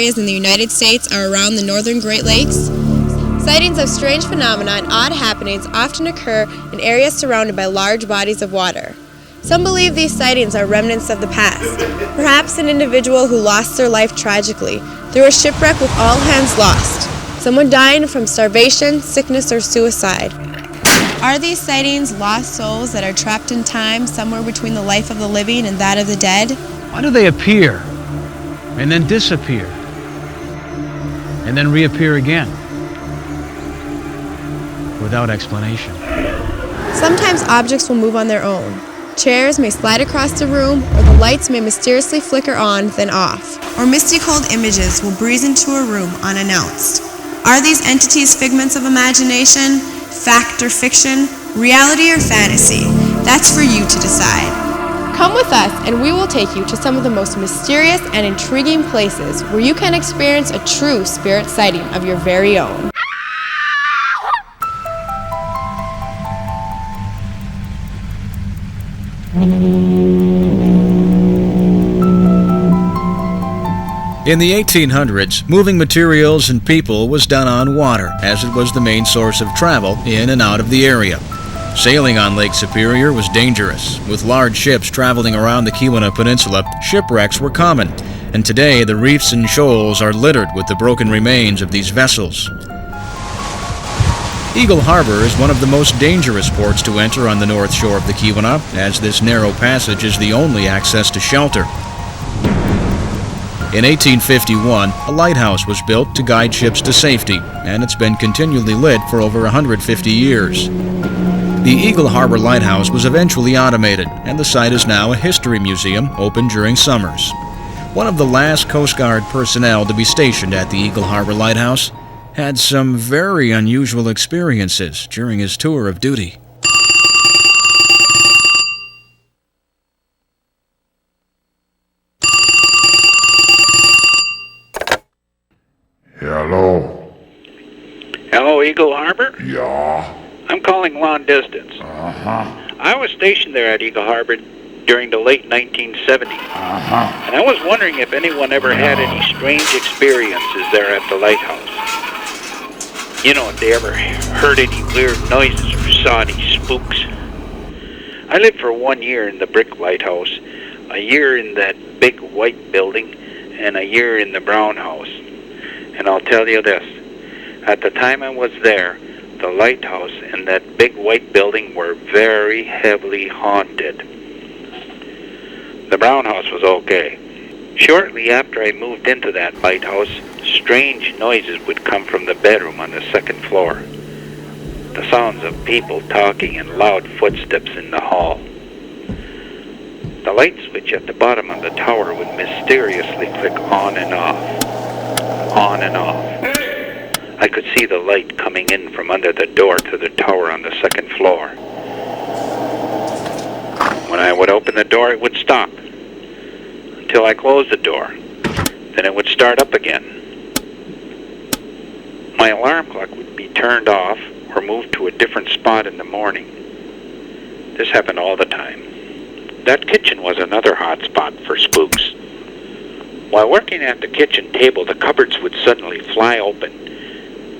areas in the United States are around the northern Great Lakes. Sightings of strange phenomena and odd happenings often occur in areas surrounded by large bodies of water. Some believe these sightings are remnants of the past, perhaps an individual who lost their life tragically through a shipwreck with all hands lost, someone dying from starvation, sickness, or suicide. Are these sightings lost souls that are trapped in time somewhere between the life of the living and that of the dead? Why do they appear and then disappear and then reappear again without explanation? Sometimes objects will move on their own. Chairs may slide across the room, or the lights may mysteriously flicker on, then off. Or misty-cold images will breeze into a room unannounced. Are these entities figments of imagination, fact or fiction, reality or fantasy? That's for you to decide. Come with us and we will take you to some of the most mysterious and intriguing places where you can experience a true spirit sighting of your very own. In the 1800s, moving materials and people was done on water, as it was the main source of travel in and out of the area. Sailing on Lake Superior was dangerous. With large ships traveling around the Keweenaw Peninsula, shipwrecks were common, and today the reefs and shoals are littered with the broken remains of these vessels. Eagle Harbor is one of the most dangerous ports to enter on the north shore of the Keweenaw, as this narrow passage is the only access to shelter. In 1851, a lighthouse was built to guide ships to safety, and it's been continually lit for over 150 years. The Eagle Harbor Lighthouse was eventually automated, and the site is now a history museum open during summers. One of the last Coast Guard personnel to be stationed at the Eagle Harbor Lighthouse had some very unusual experiences during his tour of duty. Hello? Hello, Eagle Harbor? Yeah? I'm calling long distance. I was stationed there at Eagle Harbor during the late 1970s. And I was wondering if anyone ever had any strange experiences there at the lighthouse. You know, if they ever heard any weird noises or saw any spooks. I lived for 1 year in the brick lighthouse, a year in that big white building, and a year in the brown house. And I'll tell you this, at the time I was there, the lighthouse and that big white building were very heavily haunted. The brown house was okay. Shortly after I moved into that lighthouse, strange noises would come from the bedroom on the second floor. The sounds of people talking and loud footsteps in the hall. The light switch at the bottom of the tower would mysteriously click on and off. On and off. I could see the light coming in from under the door to the tower on the second floor. When I would open the door, it would stop until I closed the door. Then it would start up again. My alarm clock would be turned off or moved to a different spot in the morning. This happened all the time. That kitchen was another hot spot for spooks. While working at the kitchen table, the cupboards would suddenly fly open.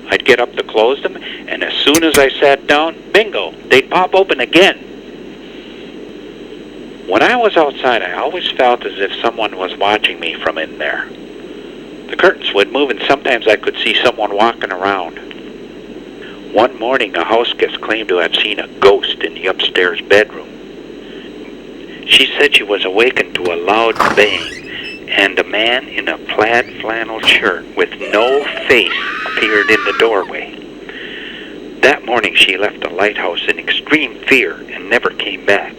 I'd get up to close them, and as soon as I sat down, bingo, they'd pop open again. When I was outside, I always felt as if someone was watching me from in there. The curtains would move, and sometimes I could see someone walking around. One morning, a house guest claimed to have seen a ghost in the upstairs bedroom. She said she was awakened to a loud bang, and a man in a plaid flannel shirt with no face appeared in the doorway. That morning she left the lighthouse in extreme fear and never came back.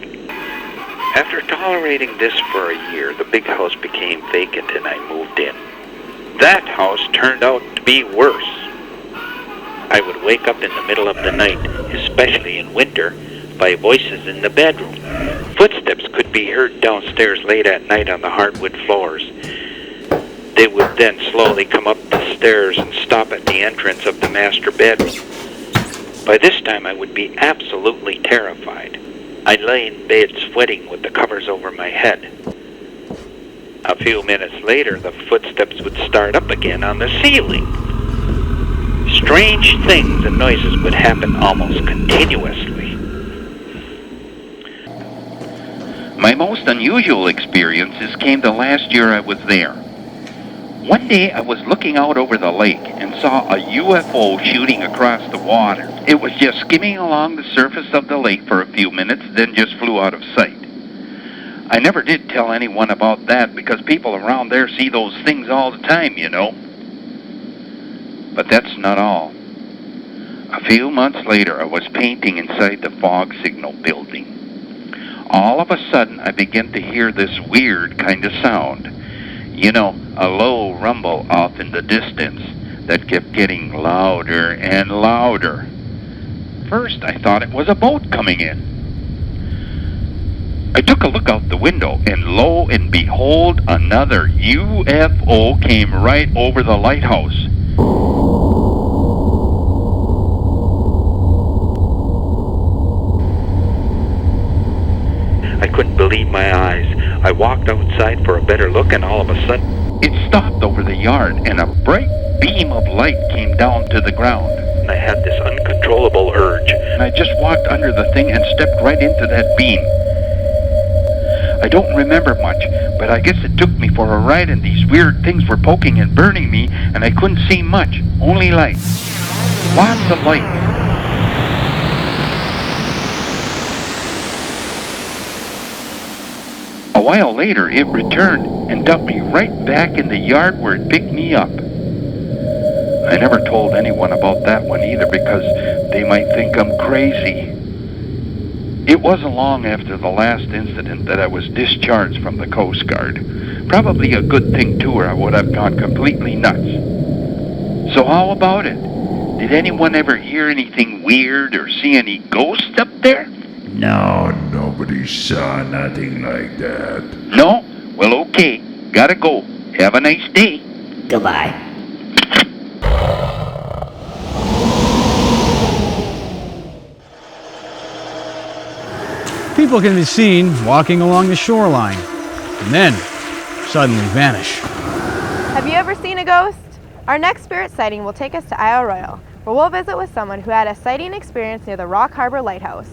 After tolerating this for a year, the big house became vacant and I moved in. That house turned out to be worse. I would wake up in the middle of the night, especially in winter, by voices in the bedroom. Footsteps could be heard downstairs late at night on the hardwood floors. They would then slowly come up the stairs and stop at the entrance of the master bedroom. By this time I would be absolutely terrified. I'd lay in bed sweating with the covers over my head. A few minutes later, the footsteps would start up again on the ceiling. Strange things and noises would happen almost continuously. My most unusual experiences came the last year I was there. One day I was looking out over the lake and saw a UFO shooting across the water. It was just skimming along the surface of the lake for a few minutes, then just flew out of sight. I never did tell anyone about that because people around there see those things all the time, you know. But that's not all. A few months later, I was painting inside the fog signal building. All of a sudden, I began to hear this weird kind of sound. You know, a low rumble off in the distance that kept getting louder and louder. First, I thought it was a boat coming in. I took a look out the window, and lo and behold, another UFO came right over the lighthouse. I couldn't believe my eyes. I walked outside for a better look, and all of a sudden, It stopped over the yard, and a bright beam of light came down to the ground. I had this uncontrollable urge. And I just walked under the thing and stepped right into that beam. I don't remember much, but I guess it took me for a ride, and these weird things were poking and burning me, and I couldn't see much, only light. Lots of light. A while later, it returned and dumped me right back in the yard where it picked me up. I never told anyone about that one either because they might think I'm crazy. It wasn't long after the last incident that I was discharged from the Coast Guard. Probably a good thing too, or I would have gone completely nuts. So how about it? Did anyone ever hear anything weird or see any ghosts up there? No, nobody saw nothing like that. No? Well, okay. Gotta go. Have a nice day. Goodbye. People can be seen walking along the shoreline and then suddenly vanish. Have you ever seen a ghost? Our next spirit sighting will take us to Isle Royale, where we'll visit with someone who had a sighting experience near the Rock Harbor Lighthouse.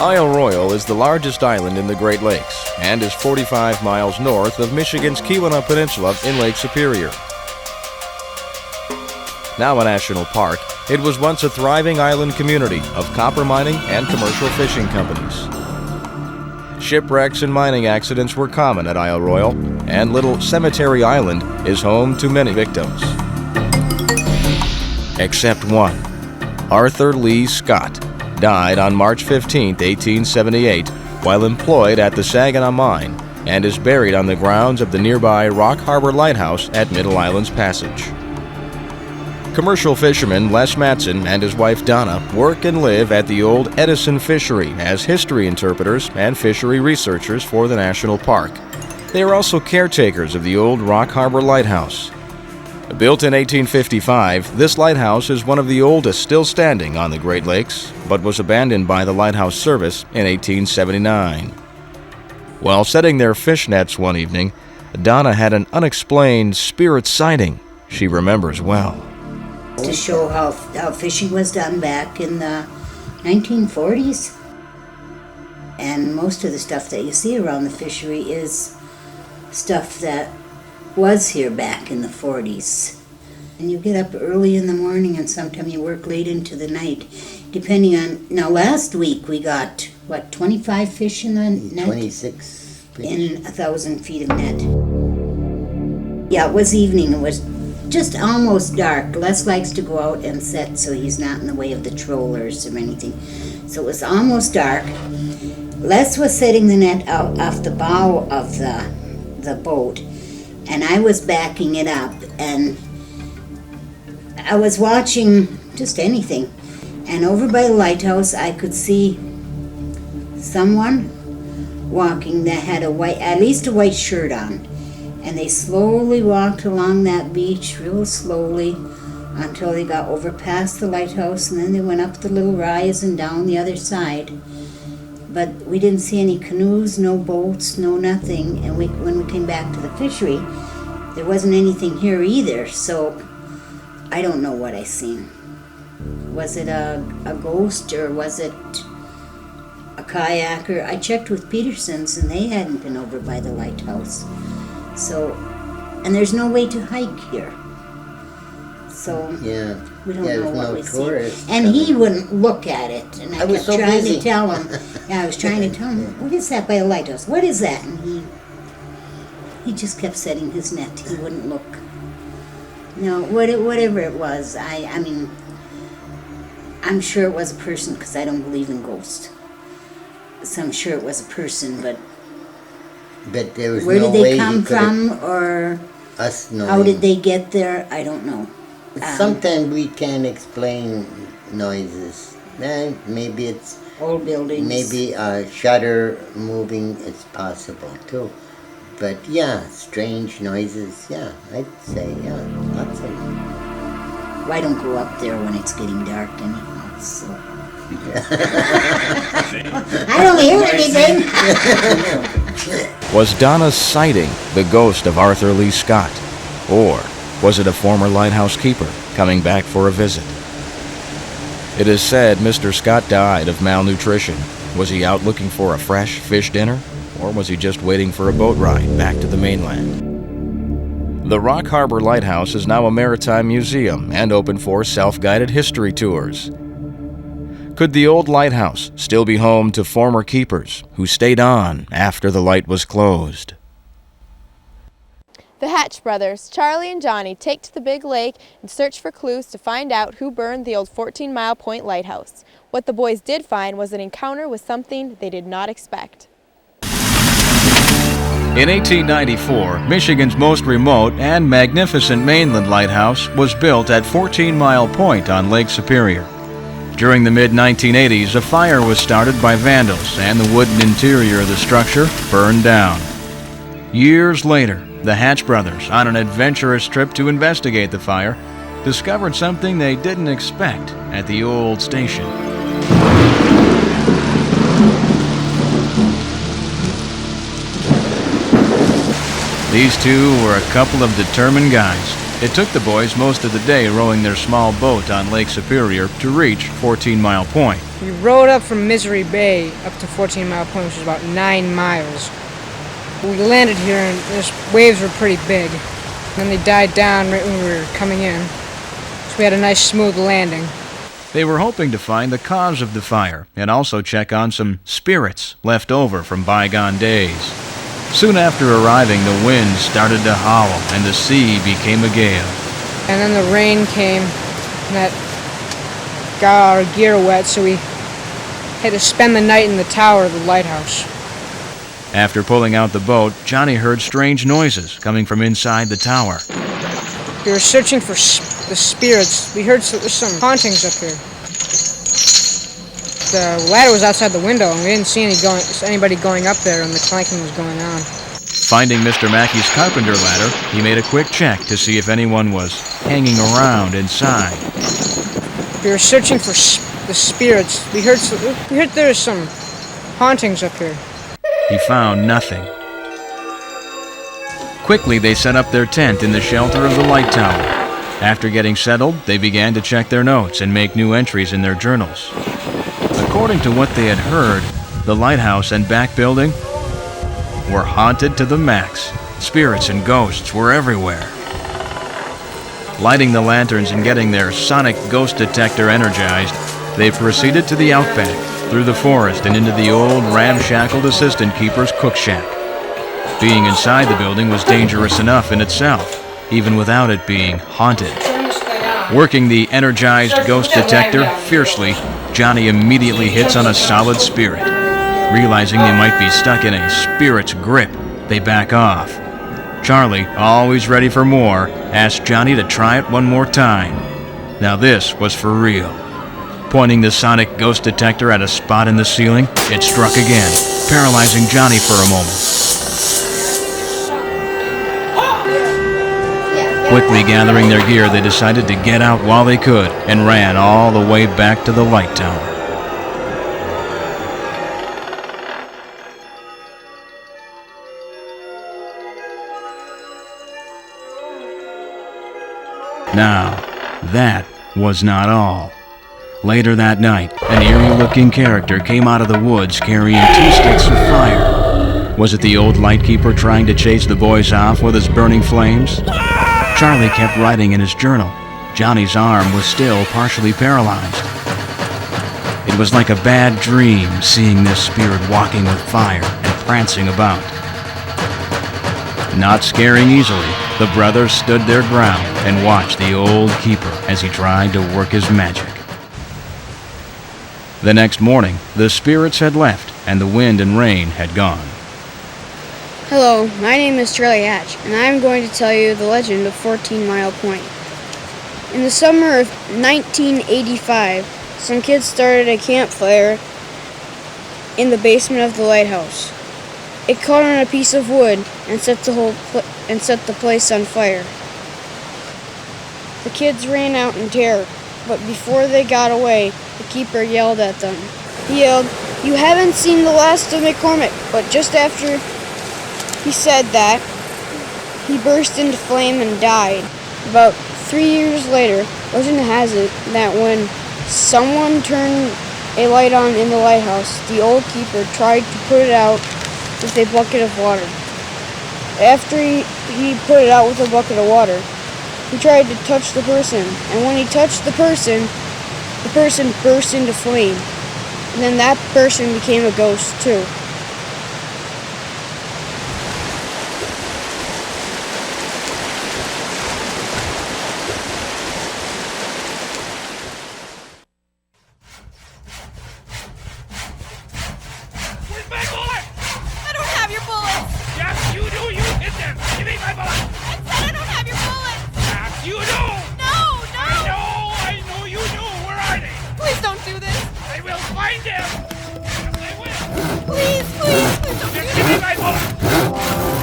Isle Royale is the largest island in the Great Lakes and is 45 miles north of Michigan's Keweenaw Peninsula in Lake Superior. Now a national park, it was once a thriving island community of copper mining and commercial fishing companies. Shipwrecks and mining accidents were common at Isle Royale, and Little Cemetery Island is home to many victims. Except one. Arthur Lee Scott died on March 15, 1878, while employed at the Saginaw Mine, and is buried on the grounds of the nearby Rock Harbor Lighthouse at Middle Islands Passage. Commercial fisherman Les Matson and his wife Donna work and live at the old Edison Fishery as history interpreters and fishery researchers for the national park. They are also caretakers of the old Rock Harbor Lighthouse. Built in 1855, this lighthouse is one of the oldest still standing on the Great Lakes, but was abandoned by the Lighthouse Service in 1879. While setting their fish nets one evening, Donna had an unexplained spirit sighting she remembers well. To show how fishing was done back in the 1940s. And most of the stuff that you see around the fishery is stuff that was here back in the 40s. And you get up early in the morning and sometimes you work late into the night, depending on... Now last week we got, 25 fish in the net? 26 fish. In 1,000 feet of net. Yeah, it was evening. It was just almost dark. Les likes to go out and set so he's not in the way of the trollers or anything. So it was almost dark. Les was setting the net out off the bow of the boat, and I was backing it up, and I was watching just anything. And over by the lighthouse, I could see someone walking that had at least a white shirt on. And they slowly walked along that beach, real slowly, until they got over past the lighthouse, and then they went up the little rise and down the other side. But we didn't see any canoes, no boats, no nothing. And when we came back to the fishery, there wasn't anything here either, so I don't know what I seen. Was it a ghost, or was it a kayaker? I checked with Peterson's, and they hadn't been over by the lighthouse. So, and there's no way to hike here. So, we don't know what we see. And he wouldn't look at it, and I kept trying to tell him. I was trying to tell him, what is that by the lighthouse? What is that? And he just kept setting his net. He wouldn't look. No, whatever it was, I mean, I'm sure it was a person, because I don't believe in ghosts. So I'm sure it was a person, but there was where no did way they come from, or how did they get there? I don't know. Sometimes we can't explain noises. Maybe it's old buildings. Maybe a shutter moving is possible too. But yeah, strange noises. Yeah, I'd say lots of them. Well, I don't go up there when it's getting dark anyhow, so. I don't hear anything. Was Donna's sighting the ghost of Arthur Lee Scott? Or was it a former lighthouse keeper coming back for a visit? It is said Mr. Scott died of malnutrition. Was he out looking for a fresh fish dinner? Or was he just waiting for a boat ride back to the mainland? The Rock Harbor Lighthouse is now a maritime museum and open for self-guided history tours. Could the old lighthouse still be home to former keepers who stayed on after the light was closed? The Hatch brothers, Charlie and Johnny, take to the big lake and search for clues to find out who burned the old 14-Mile Point lighthouse. What the boys did find was an encounter with something they did not expect. In 1894, Michigan's most remote and magnificent mainland lighthouse was built at 14-Mile Point on Lake Superior. During the mid-1980s, a fire was started by vandals, and the wooden interior of the structure burned down. Years later, the Hatch brothers, on an adventurous trip to investigate the fire, discovered something they didn't expect at the old station. These two were a couple of determined guys. It took the boys most of the day rowing their small boat on Lake Superior to reach 14-Mile Point. We rowed up from Misery Bay up to 14-Mile Point, which is about 9 miles. We landed here and the waves were pretty big. And then they died down right when we were coming in. So we had a nice smooth landing. They were hoping to find the cause of the fire and also check on some spirits left over from bygone days. Soon after arriving, the wind started to howl and the sea became a gale. And then the rain came and that got our gear wet, so we had to spend the night in the tower of the lighthouse. After pulling out the boat, Johnny heard strange noises coming from inside the tower. We were searching for the spirits. We heard there's some hauntings up here. The ladder was outside the window, and we didn't see anybody going up there, and the clanking was going on. Finding Mr. Mackey's carpenter ladder, he made a quick check to see if anyone was hanging around inside. We were searching for the spirits. We heard there was some hauntings up here. He found nothing. Quickly, they set up their tent in the shelter of the light tower. After getting settled, they began to check their notes and make new entries in their journals. According to what they had heard, the lighthouse and back building were haunted to the max. Spirits and ghosts were everywhere. Lighting the lanterns and getting their sonic ghost detector energized, they proceeded to the outback, through the forest and into the old ramshackled assistant keeper's cook shack. Being inside the building was dangerous enough in itself, even without it being haunted. Working the energized ghost detector fiercely, Johnny immediately hits on a solid spirit. Realizing they might be stuck in a spirit's grip, they back off. Charlie, always ready for more, asked Johnny to try it one more time. Now this was for real. Pointing the sonic ghost detector at a spot in the ceiling, it struck again, paralyzing Johnny for a moment. Quickly gathering their gear, they decided to get out while they could and ran all the way back to the light tower. Now, that was not all. Later that night, an eerie-looking character came out of the woods carrying 2 sticks of fire. Was it the old lightkeeper trying to chase the boys off with his burning flames? Charlie kept writing in his journal. Johnny's arm was still partially paralyzed. It was like a bad dream seeing this spirit walking with fire and prancing about. Not scaring easily, the brothers stood their ground and watched the old keeper as he tried to work his magic. The next morning, the spirits had left and the wind and rain had gone. Hello, my name is Charlie Hatch, and I am going to tell you the legend of 14 Mile Point. In the summer of 1985, some kids started a campfire in the basement of the lighthouse. It caught on a piece of wood and set the place on fire. The kids ran out in terror, but before they got away, the keeper yelled at them. He yelled, "You haven't seen the last of McCormick," but just after he said that, he burst into flame and died. About 3 years later, legend has it that when someone turned a light on in the lighthouse, the old keeper tried to put it out with a bucket of water. After he put it out with a bucket of water, he tried to touch the person, and when he touched the person burst into flame. And then that person became a ghost too. Where's my bullet? I don't have your bullets. Yes, you do. You hit them. Give me my bullet. I said I don't have your bullets. Yes, you do. No. I know you do. Where are they? Please don't do this. I will find them. Yes, I will. Please don't do this. Give me my bullet.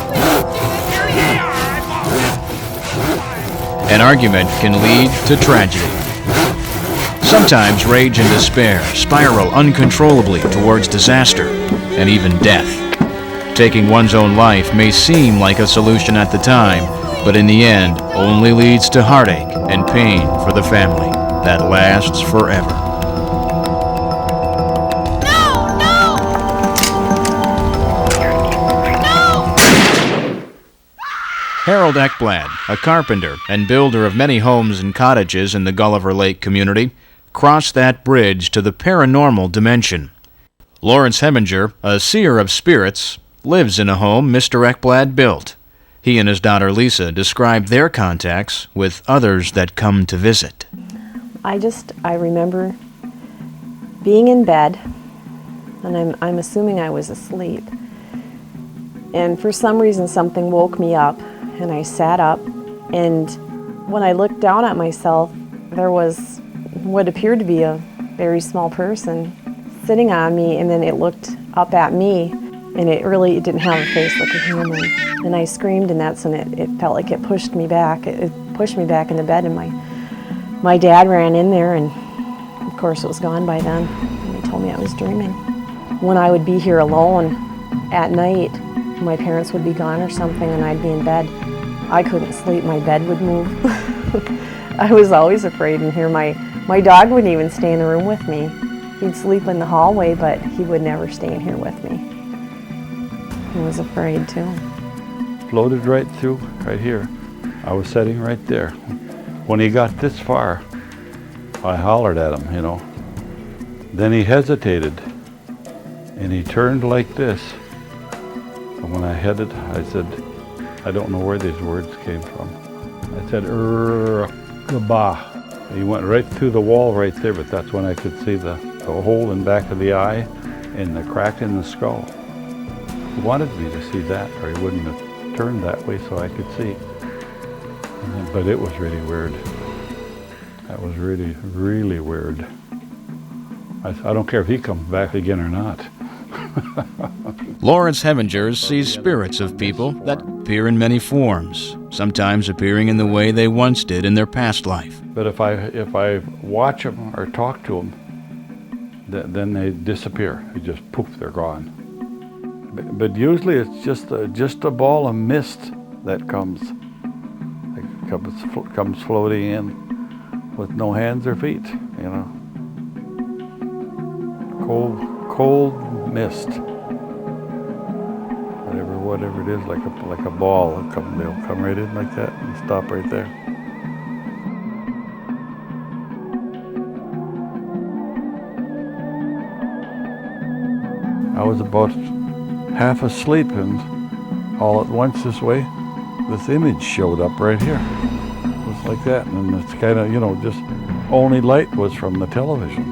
Please don't do this. Here they are. I found them. An argument can lead to tragedy. Sometimes rage and despair spiral uncontrollably towards disaster and even death. Taking one's own life may seem like a solution at the time, but in the end only leads to heartache and pain for the family that lasts forever. Harold Ekblad, a carpenter and builder of many homes and cottages in the Gulliver Lake community, crossed that bridge to the paranormal dimension. Lawrence Heminger, a seer of spirits, lives in a home Mr. Ekblad built. He and his daughter Lisa describe their contacts with others that come to visit. I remember being in bed, and I'm assuming I was asleep. And for some reason something woke me up, and I sat up, and when I looked down at myself, there was what appeared to be a very small person sitting on me, and then it looked up at me, and it didn't have a face like a human. And I screamed, and that's when it felt like it pushed me back. It pushed me back into bed, and my dad ran in there, and of course it was gone by then. And he told me I was dreaming. When I would be here alone at night, my parents would be gone or something, and I'd be in bed. I couldn't sleep. My bed would move. I was always afraid in here. My dog wouldn't even stay in the room with me. He'd sleep in the hallway, but he would never stay in here with me. He was afraid too. Floated right through, right here. I was sitting right there. When he got this far, I hollered at him, Then he hesitated, and he turned like this. And when I headed, I said, I don't know where these words came from. I said, "Gaba." He went right through the wall right there, but that's when I could see the hole in the back of the eye and the crack in the skull. He wanted me to see that, or he wouldn't have turned that way so I could see. But it was really weird. That was really, really weird. I don't care if he comes back again or not. Lawrence Hevingers sees spirits of people that appear in many forms, sometimes appearing in the way they once did in their past life. But if I watch them or talk to them, then they disappear. They just poof, they're gone. But usually it's just a ball of mist that comes floating in with no hands or feet, you know. Cold mist. Whatever it is, like a ball, they'll come right in like that and stop right there. I was about half asleep, and all at once this image showed up right here. It was like that, and it's kind of, just only light was from the television.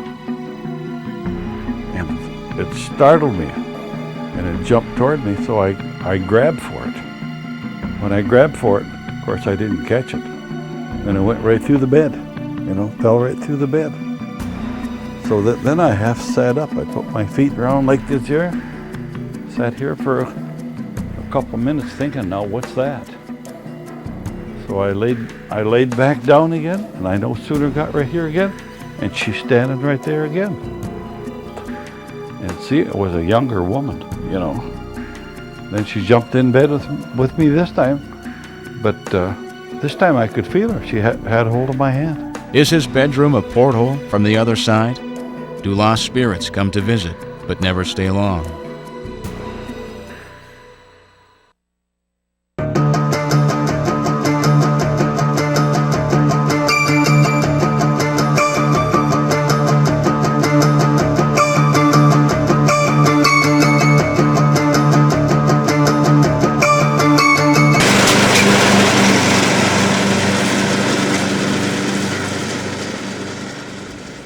And it startled me, and it jumped toward me, so I grabbed for it. When I grabbed for it, of course I didn't catch it, and it went right through the bed, fell right through the bed. So then I half sat up. I put my feet around like this here, sat here for a couple minutes thinking, now what's that? So I laid back down again, and I no sooner got right here again, and she's standing right there again. And see, it was a younger woman, Then she jumped in bed with me this time, but this time I could feel her. She had hold of my hand. Is his bedroom a porthole from the other side? Do lost spirits come to visit, but never stay long?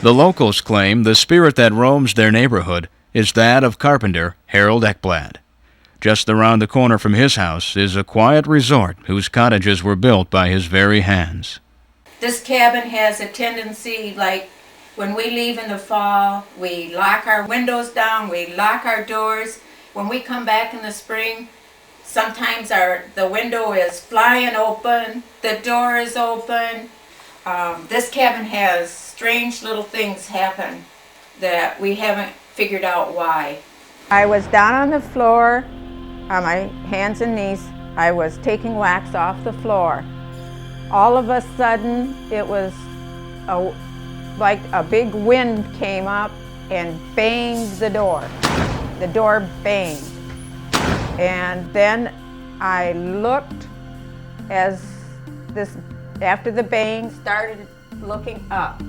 The locals claim the spirit that roams their neighborhood is that of carpenter Harold Ekblad. Just around the corner from his house is a quiet resort whose cottages were built by his very hands. This cabin has a tendency, like when we leave in the fall, we lock our windows down, we lock our doors. When we come back in the spring, sometimes the window is flying open, the door is open. This cabin has strange little things happen that we haven't figured out why. I was down on the floor on my hands and knees. I was taking wax off the floor. All of a sudden, it was like a big wind came up and banged the door. The door banged. And then I looked after the bang started looking up.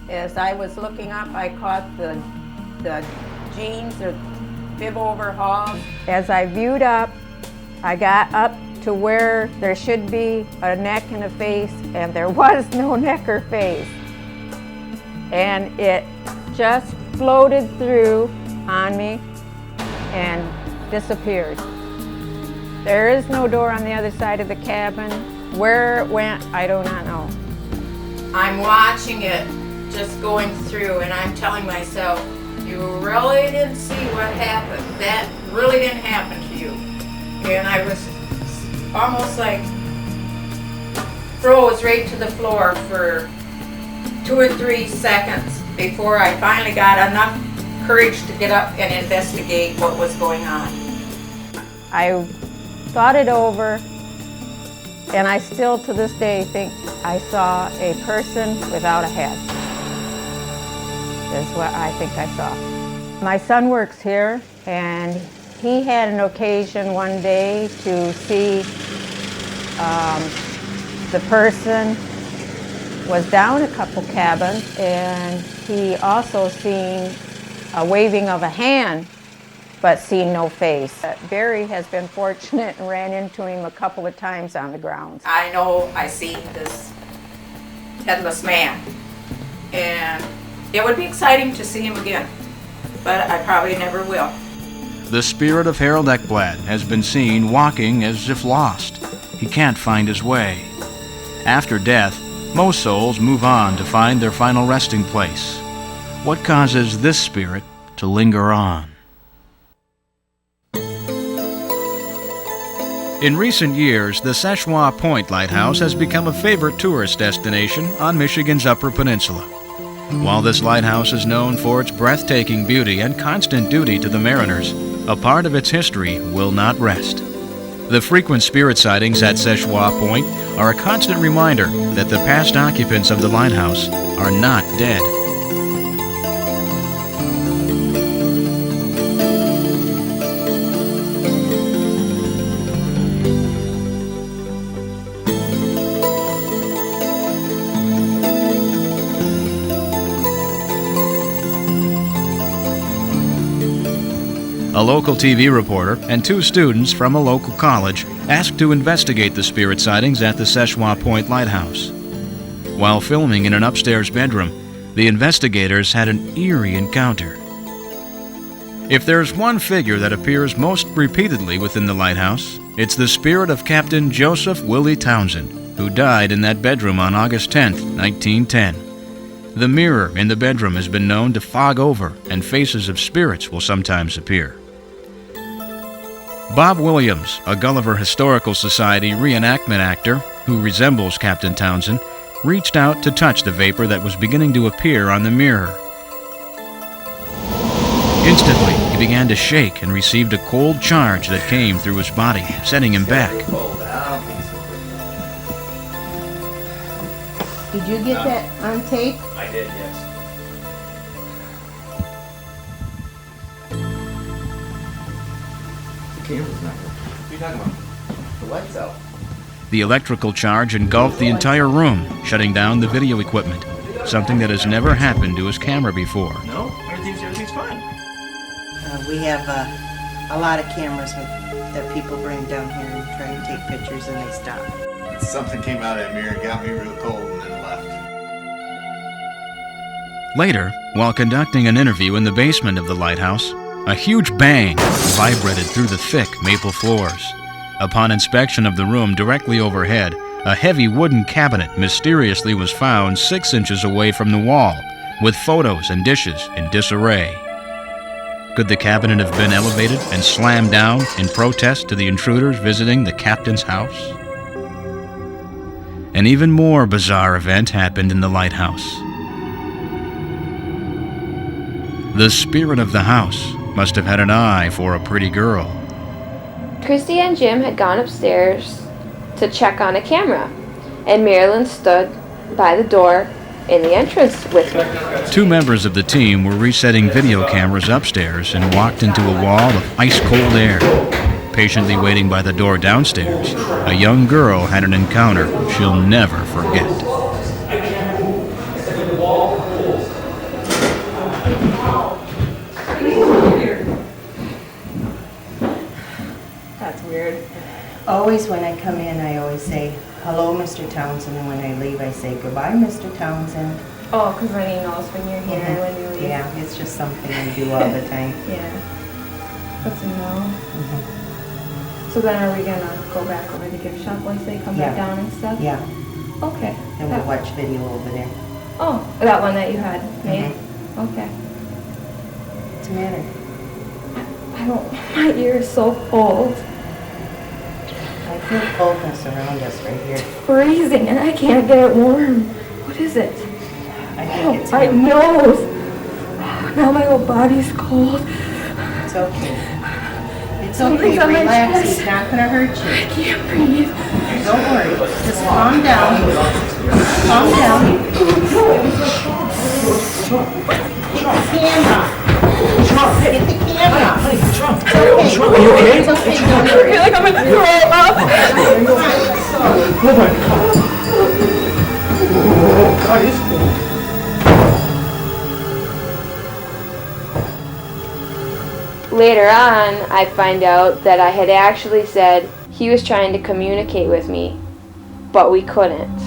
As I was looking up, I caught the jeans or bib overhauls. As I viewed up, I got up to where there should be a neck and a face, and there was no neck or face. And it just floated through on me and disappeared. There is no door on the other side of the cabin. Where it went, I do not know. I'm watching it just going through, and I'm telling myself, you really didn't see what happened. That really didn't happen to you. And I was almost like froze right to the floor for 2 or 3 seconds before I finally got enough courage to get up and investigate what was going on. I thought it over, and I still to this day think I saw a person without a head. That's what I think I saw. My son works here, and he had an occasion one day to see the person was down a couple cabins, and he also seen a waving of a hand, but seen no face. Barry has been fortunate and ran into him a couple of times on the grounds. I know I seen this headless man, and it would be exciting to see him again, but I probably never will. The spirit of Harold Ekblad has been seen walking as if lost. He can't find his way. After death, most souls move on to find their final resting place. what causes this spirit to linger on? In recent years, the Szechuan Point Lighthouse has become a favorite tourist destination on Michigan's Upper Peninsula. While this lighthouse is known for its breathtaking beauty and constant duty to the mariners, a part of its history will not rest. The frequent spirit sightings at Szechuan Point are a constant reminder that the past occupants of the lighthouse are not dead. A local TV reporter and 2 students from a local college asked to investigate the spirit sightings at the Szechuan Point Lighthouse. While filming in an upstairs bedroom, the investigators had an eerie encounter. If there's one figure that appears most repeatedly within the lighthouse, it's the spirit of Captain Joseph Willie Townsend, who died in that bedroom on August 10, 1910. The mirror in the bedroom has been known to fog over, and faces of spirits will sometimes appear. Bob Williams, a Gulliver Historical Society reenactment actor who resembles Captain Townsend, reached out to touch the vapor that was beginning to appear on the mirror. Instantly, he began to shake and received a cold charge that came through his body, sending him back. Did you get that on tape? I did, yes. The camera's not working. What are you talking about? The lights out. The electrical charge engulfed the entire room, shutting down the video equipment, something that has never happened to his camera before. No, everything's fine. We have a lot of cameras that people bring down here and try and take pictures, and they stop. Something came out of that mirror and got me real cold and then left. Later, while conducting an interview in the basement of the lighthouse, a huge bang vibrated through the thick maple floors. Upon inspection of the room directly overhead, a heavy wooden cabinet mysteriously was found 6 inches away from the wall, with photos and dishes in disarray. Could the cabinet have been elevated and slammed down in protest to the intruders visiting the captain's house? An even more bizarre event happened in the lighthouse. The spirit of the house must have had an eye for a pretty girl. Christy and Jim had gone upstairs to check on a camera, and Marilyn stood by the door in the entrance with me. 2 members of the team were resetting video cameras upstairs and walked into a wall of ice-cold air. Patiently waiting by the door downstairs, a young girl had an encounter she'll never forget. That's weird. Always when I come in, I always say, hello, Mr. Townsend, and when I leave, I say, goodbye, Mr. Townsend. Oh, because then he knows when you're here and when you leave. Yeah, it's just something we do all the time. Yeah. That's a no. So then are we going to go back over to the gift shop once they come back down and stuff? Yeah. Okay. And we'll watch video over there. Oh, that one that you had made? Okay. What's the matter? I don't, my ear is so cold. I feel coldness around us right here. Freezing and I can't get it warm. What is it? I think it's my nose. Now my whole body's cold. It's okay. It's Something's okay. on my Relax. chest. He's not going to hurt you. I can't breathe. Don't worry. Just calm down. Calm down. Get the camera. Get the camera. It's okay. It's okay. Don't I worry. feel like I'm going to throw up. Oh my God. Oh, God, it's cold. Later on, I find out that I had actually said he was trying to communicate with me, but we couldn't.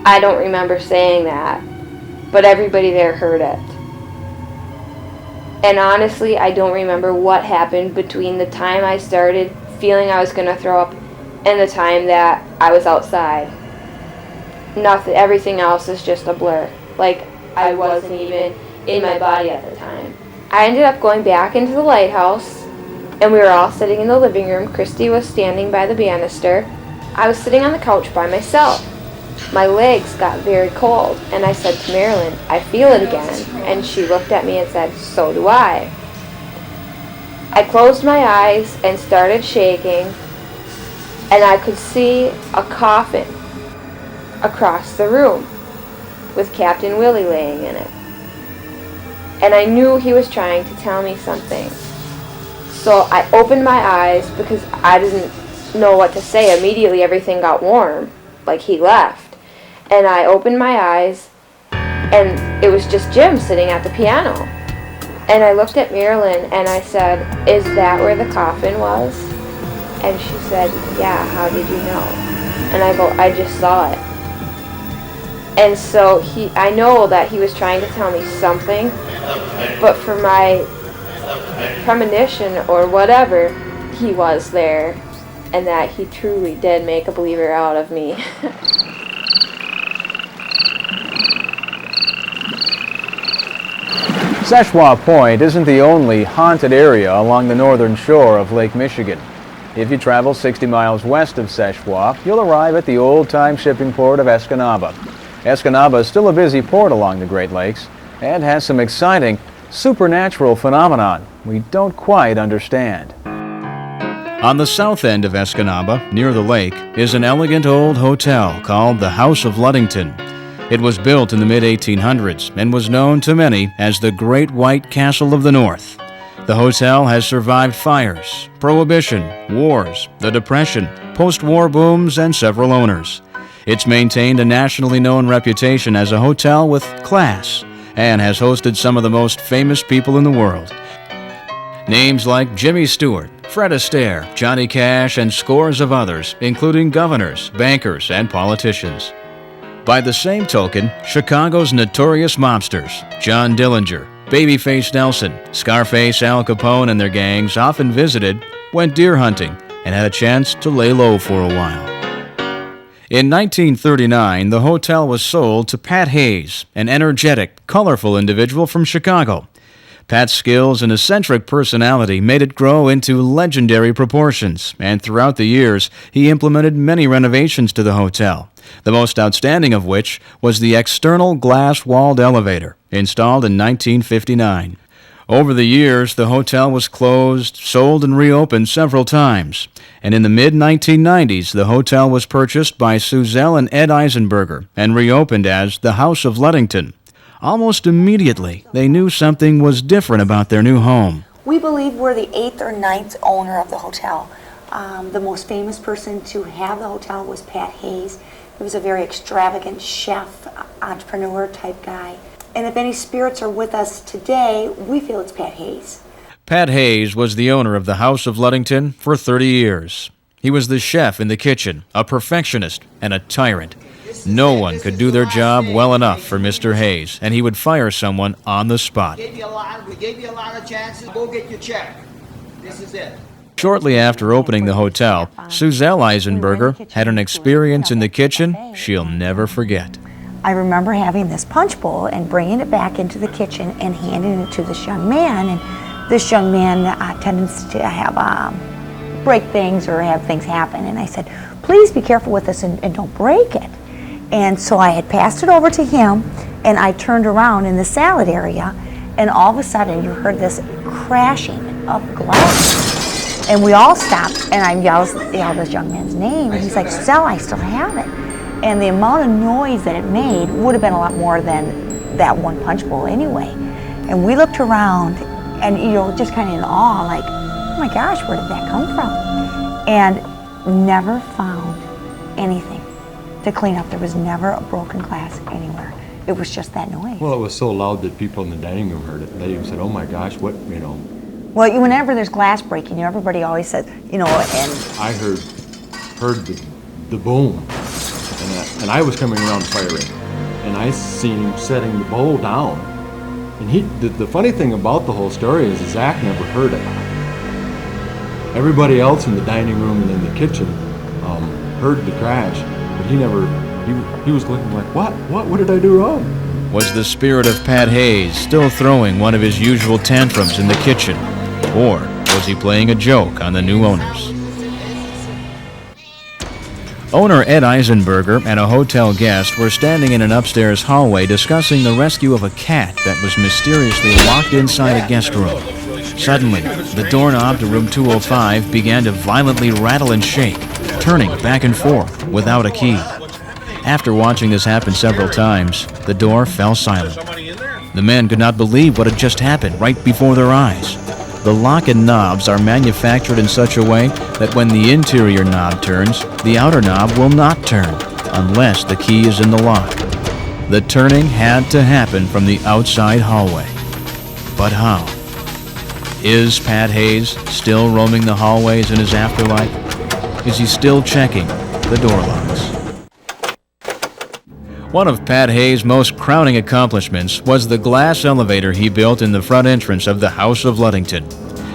I don't remember saying that, but everybody there heard it. And honestly, I don't remember what happened between the time I started feeling I was going to throw up and the time that I was outside. Nothing, everything else is just a blur. Like, I wasn't even in my body at the time. I ended up going back into the lighthouse, and we were all sitting in the living room. Christy was standing by the banister. I was sitting on the couch by myself. My legs got very cold, and I said to Marilyn, I feel it again. And she looked at me and said, so do I. I closed my eyes and started shaking, and I could see a coffin across the room with Captain Willie laying in it. And I knew he was trying to tell me something. So I opened my eyes because I didn't know what to say. Immediately everything got warm, like he left. And I opened my eyes, and it was just Jim sitting at the piano. And I looked at Marilyn and I said, is that where the coffin was? And she said, yeah, how did you know? And I go, I just saw it. And so I know that he was trying to tell me something, but for my premonition or whatever, he was there, and that he truly did make a believer out of me. Seshwa Point isn't the only haunted area along the northern shore of Lake Michigan. If you travel 60 miles west of Seshwa, you'll arrive at the old-time shipping port of Escanaba. Escanaba is still a busy port along the Great Lakes and has some exciting supernatural phenomenon we don't quite understand. On the south end of Escanaba, near the lake, is an elegant old hotel called the House of Ludington. It was built in the mid-1800s and was known to many as the Great White Castle of the North. The hotel has survived fires, prohibition, wars, the Depression, post-war booms, and several owners. It's maintained a nationally known reputation as a hotel with class and has hosted some of the most famous people in the world. Names like Jimmy Stewart, Fred Astaire, Johnny Cash, and scores of others, including governors, bankers, and politicians. By the same token, Chicago's notorious mobsters, John Dillinger, Babyface Nelson, Scarface, Al Capone, and their gangs often visited, went deer hunting, and had a chance to lay low for a while. In 1939, the hotel was sold to Pat Hayes, an energetic, colorful individual from Chicago. Pat's skills and eccentric personality made it grow into legendary proportions, and throughout the years, he implemented many renovations to the hotel, the most outstanding of which was the external glass-walled elevator, installed in 1959. Over the years, the hotel was closed, sold, and reopened several times, and in the mid-1990s, the hotel was purchased by Suzelle and Ed Eisenberger and reopened as the House of Ludington. Almost immediately, they knew something was different about their new home. We believe we're the 8th or 9th owner of the hotel. The most famous person to have the hotel was Pat Hayes. He was a very extravagant chef, entrepreneur type guy. And if any spirits are with us today, we feel it's Pat Hayes. Pat Hayes was the owner of the House of Ludington for 30 years. He was the chef in the kitchen, a perfectionist, and a tyrant. No one could do their job well enough for Mr. Hayes, and he would fire someone on the spot. We gave you a lot of chances. Go get your check. This is it. Shortly after opening the hotel, Suzelle Eisenberger had an experience in the kitchen she'll never forget. I remember having this punch bowl and bringing it back into the kitchen and handing it to this young man. And this young man tends to have break things or have things happen. And I said, please be careful with this and don't break it. And so I had passed it over to him, and I turned around in the salad area, and all of a sudden you heard this crashing of glass. And we all stopped, and I yelled this young man's name, and he's like, Suzelle, I still have it. And the amount of noise that it made would have been a lot more than that one punch bowl anyway. And we looked around, and just kind of in awe, like, oh my gosh, where did that come from? And never found anything to clean up. There was never a broken glass anywhere. It was just that noise. Well, it was so loud that people in the dining room heard it. They even said, oh my gosh, what, Well, whenever there's glass breaking, everybody always says, and I heard the boom, and I was coming around firing, and I seen him setting the bowl down. And the funny thing about the whole story is Zach never heard it. Everybody else in the dining room and in the kitchen heard the crash. But he was looking like, what did I do wrong? Was the spirit of Pat Hayes still throwing one of his usual tantrums in the kitchen? Or was he playing a joke on the new owners? Owner Ed Eisenberger and a hotel guest were standing in an upstairs hallway discussing the rescue of a cat that was mysteriously locked inside a guest room. Suddenly, the doorknob to room 205 began to violently rattle and shake, turning back and forth without a key. After watching this happen several times, the door fell silent. The men could not believe what had just happened right before their eyes. The lock and knobs are manufactured in such a way that when the interior knob turns, the outer knob will not turn, unless the key is in the lock. The turning had to happen from the outside hallway. But how? Is Pat Hayes still roaming the hallways in his afterlife? Is he still checking the door locks? One of Pat Hayes' most crowning accomplishments was the glass elevator he built in the front entrance of the House of Ludington.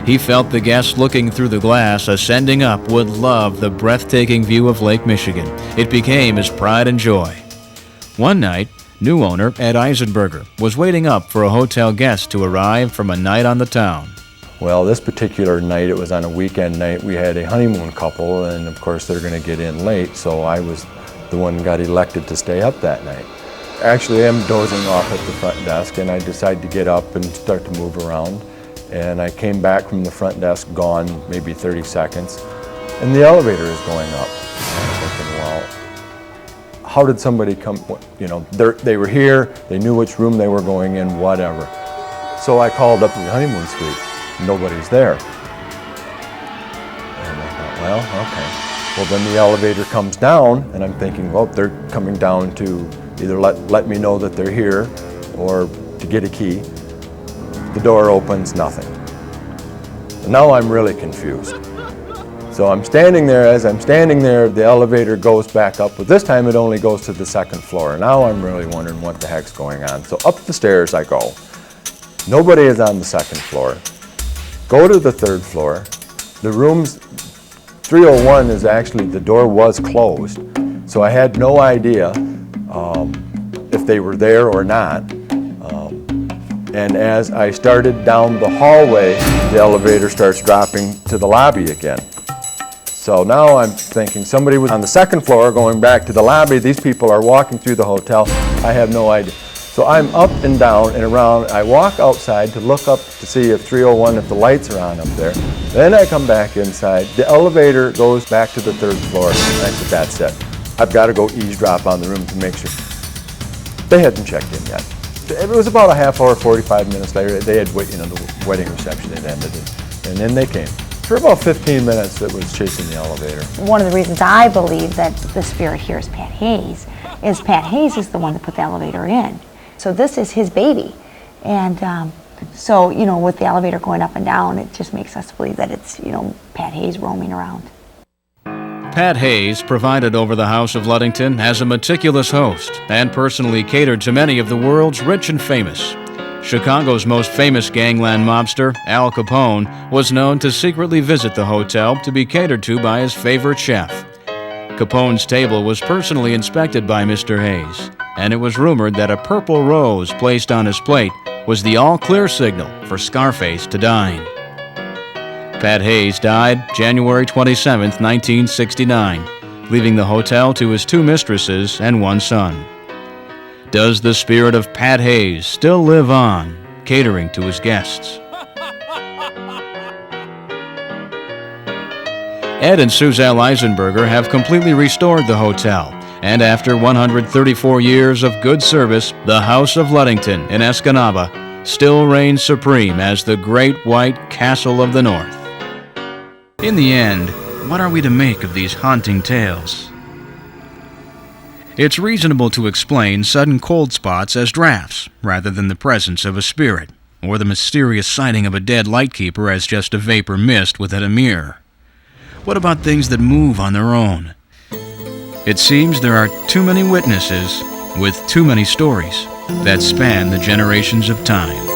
He felt the guests looking through the glass ascending up would love the breathtaking view of Lake Michigan. It became his pride and joy. One night, new owner Ed Eisenberger was waiting up for a hotel guest to arrive from a night on the town. Well, this particular night, it was on a weekend night. We had a honeymoon couple, and of course they're going to get in late, so I was the one who got elected to stay up that night. Actually, I'm dozing off at the front desk, and I decided to get up and start to move around. And I came back from the front desk, gone maybe 30 seconds, and the elevator is going up. And I'm thinking, well, how did somebody come, you know, they were here, they knew which room they were going in, whatever. So I called up the honeymoon suite. Nobody's there. And I thought, well, okay. Well, then the elevator comes down, and I'm thinking, well, they're coming down to either let me know that they're here or to get a key. The door opens, nothing. And now I'm really confused. So I'm standing there. As I'm standing there, the elevator goes back up, but this time it only goes to the second floor. Now I'm really wondering what the heck's going on. So up the stairs I go. Nobody is on the second floor. Go to the third floor. The rooms 301 is actually, the door was closed, so I had no idea if they were there or not. And as I started down the hallway, the elevator starts dropping to the lobby again. So now I'm thinking somebody was on the second floor going back to the lobby. These people are walking through the hotel. I have no idea. So I'm up and down and around. I walk outside to look up to see if 301, if the lights are on up there. Then I come back inside. The elevator goes back to the third floor. And I said, that's it. I've got to go eavesdrop on the room to make sure. They hadn't checked in yet. It was about a half hour, 45 minutes later. They had, you know, the wedding reception had ended. And then they came. For about 15 minutes, it was chasing the elevator. One of the reasons I believe that the spirit here is Pat Hayes is the one that put the elevator in. So this is his baby. And so, you know, with the elevator going up and down, it just makes us believe that it's, you know, Pat Hayes roaming around. Pat Hayes presided over the House of Ludington as a meticulous host and personally catered to many of the world's rich and famous. Chicago's most famous gangland mobster, Al Capone, was known to secretly visit the hotel to be catered to by his favorite chef. Capone's table was personally inspected by Mr. Hayes, and it was rumored that a purple rose placed on his plate was the all-clear signal for Scarface to dine. Pat Hayes died January 27, 1969, leaving the hotel to his two mistresses and one son. Does the spirit of Pat Hayes still live on, catering to his guests? Ed and Suzelle Eisenberger have completely restored the hotel, and after 134 years of good service, the House of Ludington in Escanaba still reigns supreme as the great white castle of the North. In the end, what are we to make of these haunting tales? It's reasonable to explain sudden cold spots as drafts, rather than the presence of a spirit, or the mysterious sighting of a dead lightkeeper as just a vapor mist within a mirror. What about things that move on their own? It seems there are too many witnesses with too many stories that span the generations of time.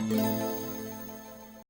Bye.